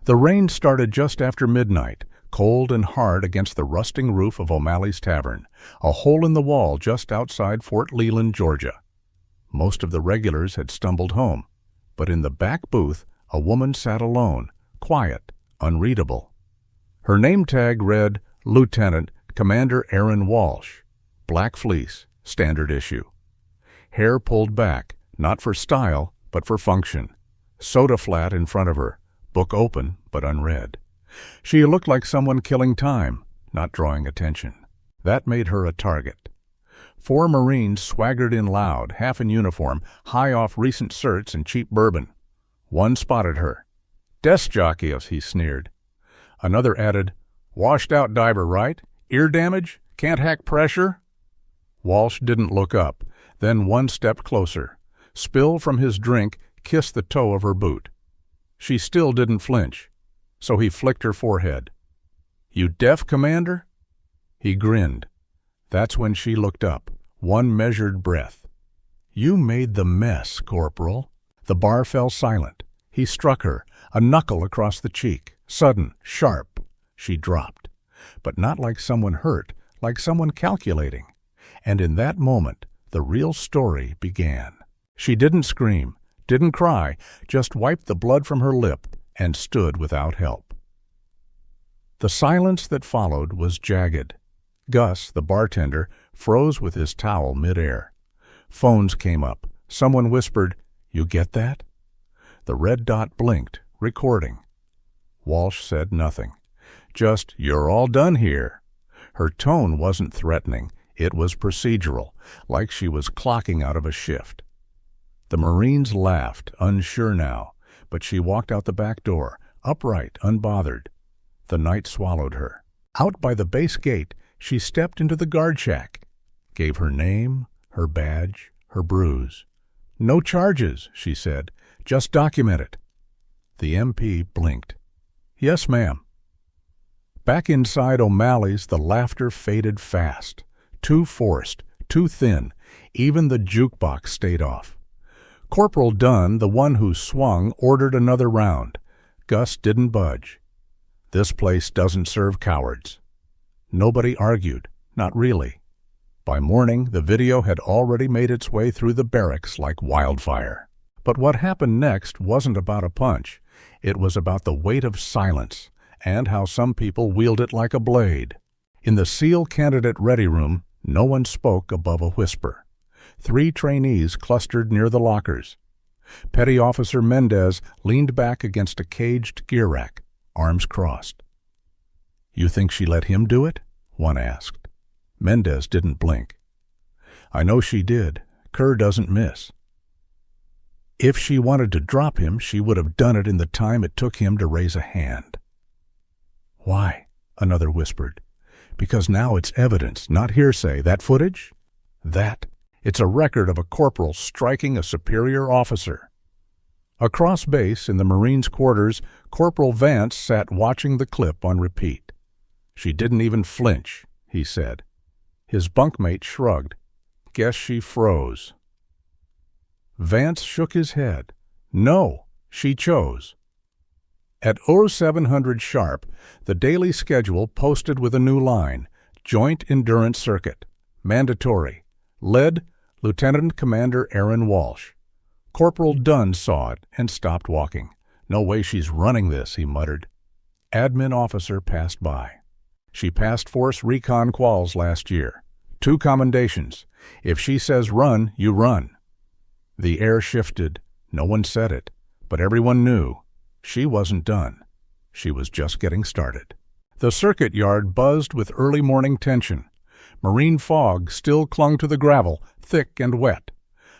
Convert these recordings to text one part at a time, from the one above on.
The rain started just after midnight, cold and hard against the rusting roof of O'Malley's Tavern, a hole in the wall just outside Fort Leland, Georgia. Most of the regulars had stumbled home, but in the back booth a woman sat alone, quiet, unreadable. Her name tag read Lieutenant Commander Erin Walsh, black fleece, standard issue. Hair pulled back, not for style, but for function. Soda flat in front of her, book open but unread. She looked like someone killing time, not drawing attention. That made her a target. 4 Marines swaggered in loud, half in uniform, high off recent certs and cheap bourbon. One spotted her. "Desk jockey," he sneered. Another added, "Washed-out diver, right? Ear damage? Can't hack pressure?" Walsh didn't look up, then one stepped closer. Spill from his drink kissed the toe of her boot. She still didn't flinch, so he flicked her forehead. "You deaf, Commander?" He grinned. That's when she looked up, one measured breath. "You made the mess, Corporal." The bar fell silent. He struck her, a knuckle across the cheek, sudden, sharp. She dropped, but not like someone hurt, like someone calculating. And in that moment, the real story began. She didn't scream, didn't cry, just wiped the blood from her lip and stood without help. The silence that followed was jagged. Gus, the bartender, froze with his towel midair. Phones came up. Someone whispered, "You get that?" The red dot blinked, recording. Walsh said nothing. Just, "You're all done here." Her tone wasn't threatening. It was procedural, like she was clocking out of a shift. The Marines laughed, unsure now, but she walked out the back door, upright, unbothered. The night swallowed her. Out by the base gate, she stepped into the guard shack, gave her name, her badge, her bruise. "No charges," she said. "Just document it." The MP blinked. "Yes, ma'am." Back inside O'Malley's, the laughter faded fast. Too forced, too thin. Even the jukebox stayed off. Corporal Dunn, the one who swung, ordered another round. Gus didn't budge. This place doesn't serve cowards. Nobody argued, not really. By morning, the video had already made its way through the barracks like wildfire. But what happened next wasn't about a punch. It was about the weight of silence, and how some people wield it like a blade. In the SEAL candidate ready room, no one spoke above a whisper. 3 trainees clustered near the lockers. Petty Officer Mendez leaned back against a caged gear rack, arms crossed. "You think she let him do it?" one asked. Mendez didn't blink. "I know she did. Kerr doesn't miss." "If she wanted to drop him, she would have done it in the time it took him to raise a hand." "Why?" another whispered. "Because now it's evidence, not hearsay. That footage? It's a record of a corporal striking a superior officer." Across base, in the Marines' quarters, Corporal Vance sat watching the clip on repeat. "She didn't even flinch," he said. His bunkmate shrugged. "Guess she froze." Vance shook his head. "No, she chose." At 0700 sharp, the daily schedule posted with a new line, Joint Endurance Circuit, mandatory, led Lieutenant Commander Erin Walsh. Corporal Dunn saw it and stopped walking. "No way she's running this," he muttered. Admin officer passed by. "She passed force recon quals last year. 2 commendations. If she says run, you run." The air shifted. No one said it, but everyone knew. She wasn't done. She was just getting started. The circuit yard buzzed with early morning tension. Marine fog still clung to the gravel, thick and wet.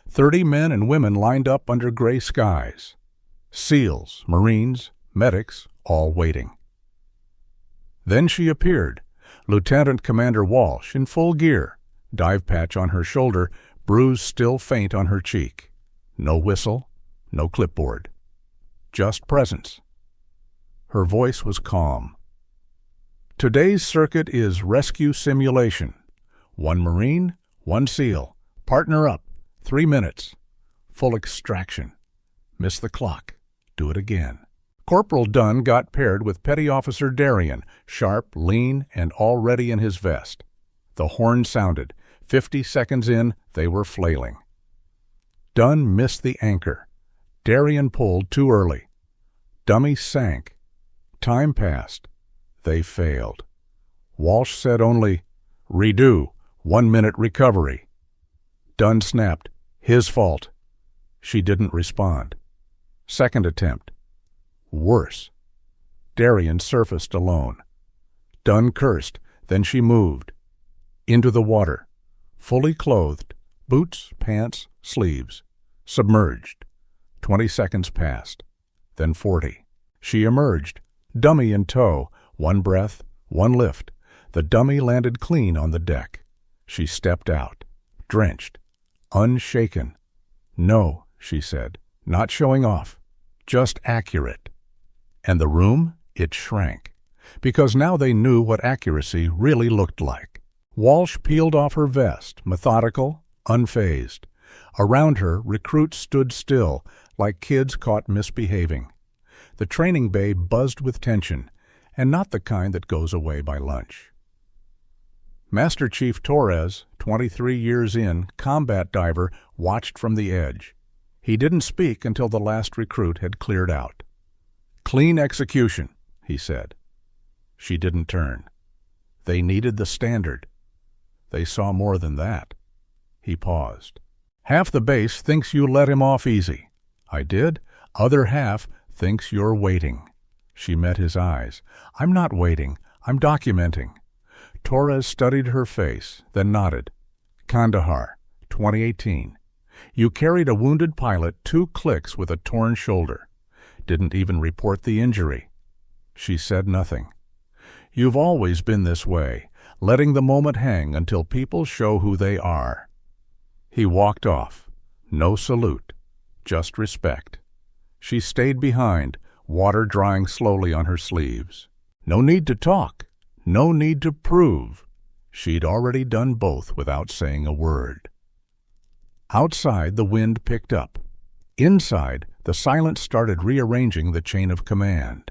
30 men and women lined up under gray skies. SEALs, Marines, medics, all waiting. Then she appeared, Lieutenant Commander Walsh, in full gear, dive patch on her shoulder, bruise still faint on her cheek. No whistle, no clipboard. Just presence. Her voice was calm. "Today's circuit is rescue simulation. 1 Marine, 1 SEAL. Partner up. 3 minutes. Full extraction. Miss the clock. Do it again." Corporal Dunn got paired with Petty Officer Darien, sharp, lean, and already in his vest. The horn sounded. 50 seconds in, they were flailing. Dunn missed the anchor. Darien pulled too early. Dummy sank. Time passed. They failed. Walsh said only, "Redo, 1 minute recovery." Dunn snapped, "His fault." She didn't respond. Second attempt. Worse. Darien surfaced alone. Dunn cursed, then she moved. Into the water. Fully clothed, boots, pants, sleeves. Submerged. 20 seconds passed. Then 40. She emerged, dummy in tow, 1 breath, 1 lift. The dummy landed clean on the deck. She stepped out, drenched, unshaken. "No," she said, "not showing off, just accurate." And the room, it shrank, because now they knew what accuracy really looked like. Walsh peeled off her vest, methodical, unfazed. Around her, recruits stood still, like kids caught misbehaving. The training bay buzzed with tension, and not the kind that goes away by lunch. Master Chief Torres, 23 years in, combat diver, watched from the edge. He didn't speak until the last recruit had cleared out. "Clean execution," he said. She didn't turn. They needed the standard. They saw more than that. He paused. "Half the base thinks you let him off easy." "I did. Other half thinks you're waiting." She met his eyes. "I'm not waiting. I'm documenting." Torres studied her face, then nodded. "Kandahar, 2018. You carried a wounded pilot 2 clicks with a torn shoulder. Didn't even report the injury." She said nothing. "You've always been this way, letting the moment hang until people show who they are." He walked off. No salute, just respect. She stayed behind, water drying slowly on her sleeves. No need to talk. No need to prove. She'd already done both without saying a word. Outside, the wind picked up. Inside, the silence started rearranging the chain of command.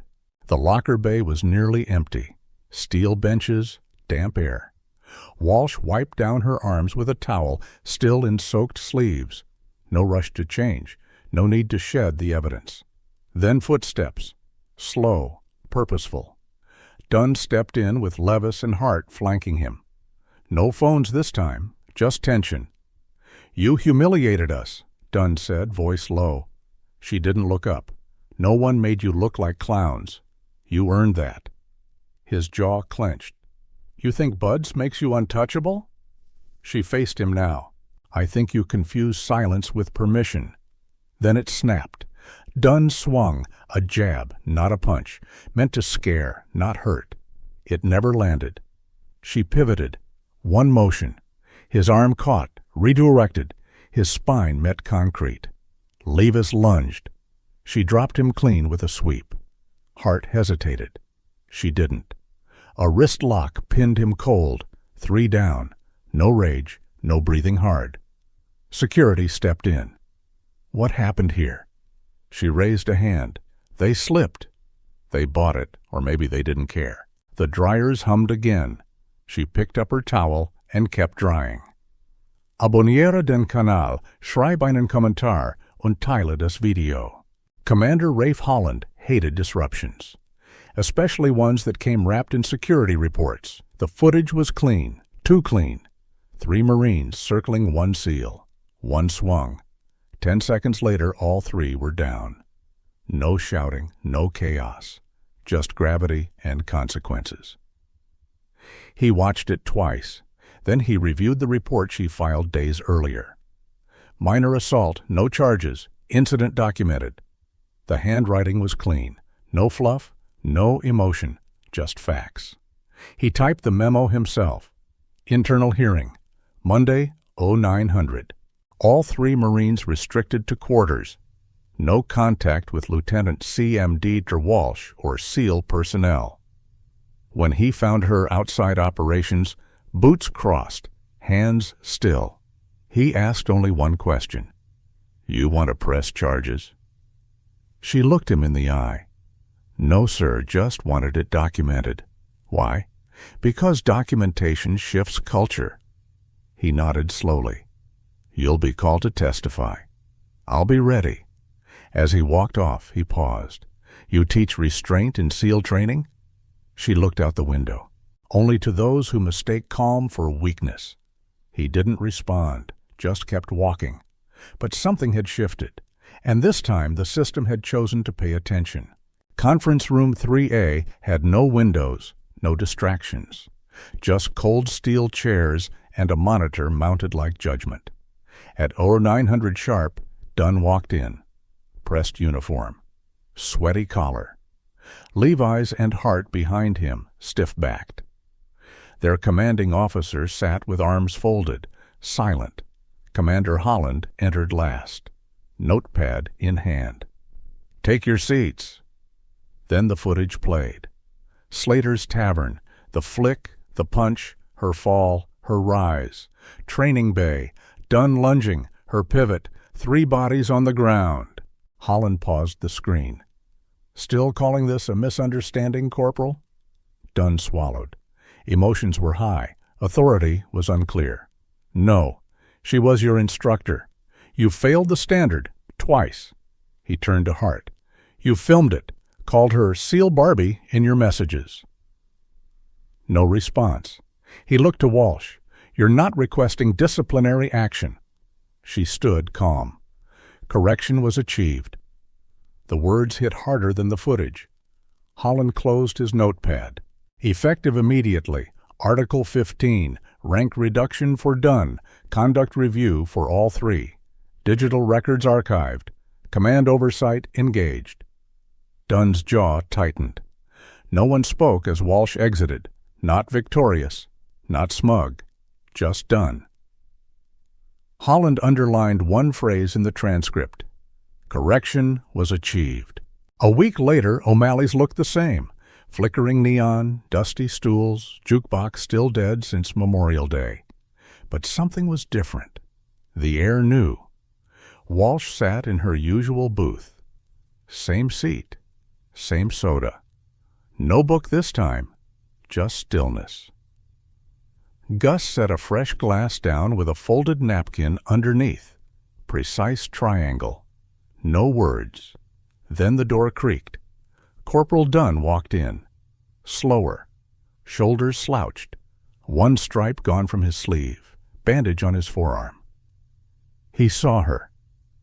The locker bay was nearly empty. Steel benches, damp air. Walsh wiped down her arms with a towel, still in soaked sleeves. No rush to change. No need to shed the evidence. Then footsteps. Slow, purposeful. Dunn stepped in with Levis and Hart flanking him. No phones this time, just tension. "You humiliated us," Dunn said, voice low. She didn't look up. "No one made you look like clowns. You earned that." His jaw clenched. "You think Buds makes you untouchable?" She faced him now. "I think you confuse silence with permission." Then it snapped. Dunn swung, a jab, not a punch, meant to scare, not hurt. It never landed. She pivoted. One motion. His arm caught, redirected. His spine met concrete. Levis lunged. She dropped him clean with a sweep. Hart hesitated. She didn't. A wrist lock pinned him cold. 3 down. No rage, no breathing hard. Security stepped in. What happened here? She raised a hand. They slipped. They bought it, or maybe they didn't care. The dryers hummed again. She picked up her towel and kept drying. Abonniere den Kanal, schreib einen Kommentar und teile das Video. Commander Rafe Holland hated disruptions, especially ones that came wrapped in security reports. The footage was clean, too clean. 3 Marines circling 1 SEAL. 1 swung. 10 seconds later, all 3 were down. No shouting, no chaos, just gravity and consequences. He watched it twice. Then he reviewed the report she filed days earlier. Minor assault, no charges, incident documented. The handwriting was clean. No fluff, no emotion, just facts. He typed the memo himself. Internal hearing, Monday, 0900. All 3 Marines restricted to quarters. No contact with Lieutenant C.M.D. Walsh or SEAL personnel. When he found her outside operations, boots crossed, hands still. He asked only one question. "You want to press charges?" She looked him in the eye. No, sir, just wanted it documented. Why? Because documentation shifts culture. He nodded slowly. You'll be called to testify. I'll be ready. As he walked off, he paused. You teach restraint in SEAL training? She looked out the window. Only to those who mistake calm for weakness. He didn't respond, just kept walking. But something had shifted, and this time the system had chosen to pay attention. Conference room 3A had no windows, no distractions, just cold steel chairs and a monitor mounted like judgment. At 0900 sharp, Dunn walked in. Pressed uniform. Sweaty collar. Levi's and Hart behind him, stiff-backed. Their commanding officer sat with arms folded, silent. Commander Holland entered last, notepad in hand. Take your seats. Then the footage played. Slater's tavern, the flick, the punch, her fall, her rise. Training bay, Dunn lunging, her pivot, 3 bodies on the ground. Holland paused the screen. Still calling this a misunderstanding, Corporal? Dunn swallowed. Emotions were high. Authority was unclear. No, she was your instructor. You failed the standard, twice. He turned to Hart. You filmed it, called her SEAL Barbie in your messages. No response. He looked to Walsh. You're not requesting disciplinary action. She stood calm. Correction was achieved. The words hit harder than the footage. Holland closed his notepad. Effective immediately. Article 15. Rank reduction for Dunn. Conduct review for all 3. Digital records archived. Command oversight engaged. Dunn's jaw tightened. No one spoke as Walsh exited. Not victorious. Not smug. Just Dunn. Holland underlined one phrase in the transcript. Correction was achieved. A week later, O'Malley's looked the same. Flickering neon, dusty stools, jukebox still dead since Memorial Day. But something was different. The air knew. Walsh sat in her usual booth. Same seat, same soda. No book this time, just stillness. Gus set a fresh glass down with a folded napkin underneath. Precise triangle. No words. Then the door creaked. Corporal Dunn walked in. Slower. Shoulders slouched. One stripe gone from his sleeve. Bandage on his forearm. He saw her.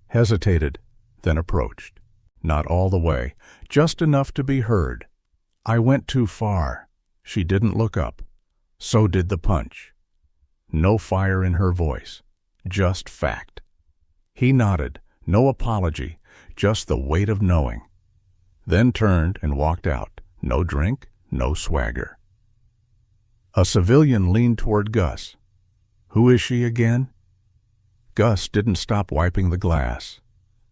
Hesitated, then approached. Not all the way. Just enough to be heard. I went too far. She didn't look up. So did the punch. No fire in her voice. Just fact. He nodded. No apology. Just the weight of knowing. Then turned and walked out. No drink, no swagger. A civilian leaned toward Gus. Who is she again? Gus didn't stop wiping the glass.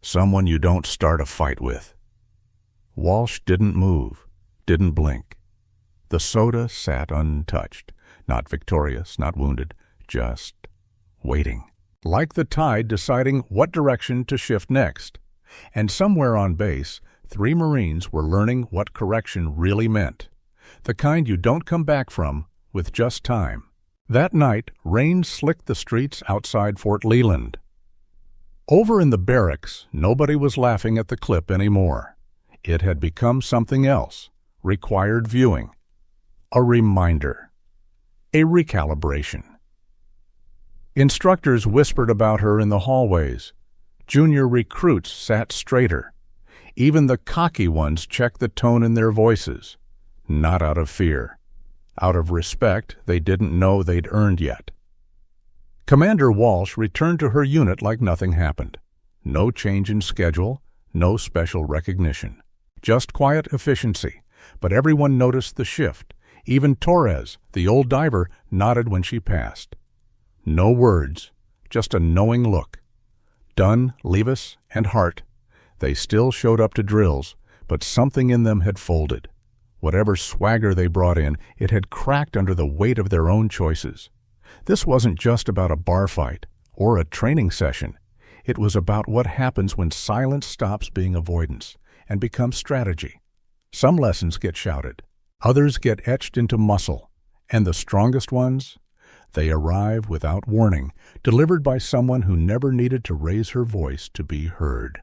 Someone you don't start a fight with. Walsh didn't move, didn't blink. The soda sat untouched, not victorious, not wounded, just waiting. Like the tide deciding what direction to shift next. And somewhere on base, 3 Marines were learning what correction really meant. The kind you don't come back from with just time. That night, rain slicked the streets outside Fort Leland. Over in the barracks, nobody was laughing at the clip anymore. It had become something else, required viewing. A reminder. A recalibration. Instructors whispered about her in the hallways. Junior recruits sat straighter. Even the cocky ones checked the tone in their voices. Not out of fear. Out of respect they didn't know they'd earned yet. Commander Walsh returned to her unit like nothing happened. No change in schedule, no special recognition. Just quiet efficiency, but everyone noticed the shift. Even Torres, the old diver, nodded when she passed. No words, just a knowing look. Dunn, Levis, and Hart. They still showed up to drills, but something in them had folded. Whatever swagger they brought in, it had cracked under the weight of their own choices. This wasn't just about a bar fight or a training session. It was about what happens when silence stops being avoidance and becomes strategy. Some lessons get shouted, others get etched into muscle, and the strongest ones, they arrive without warning, delivered by someone who never needed to raise her voice to be heard.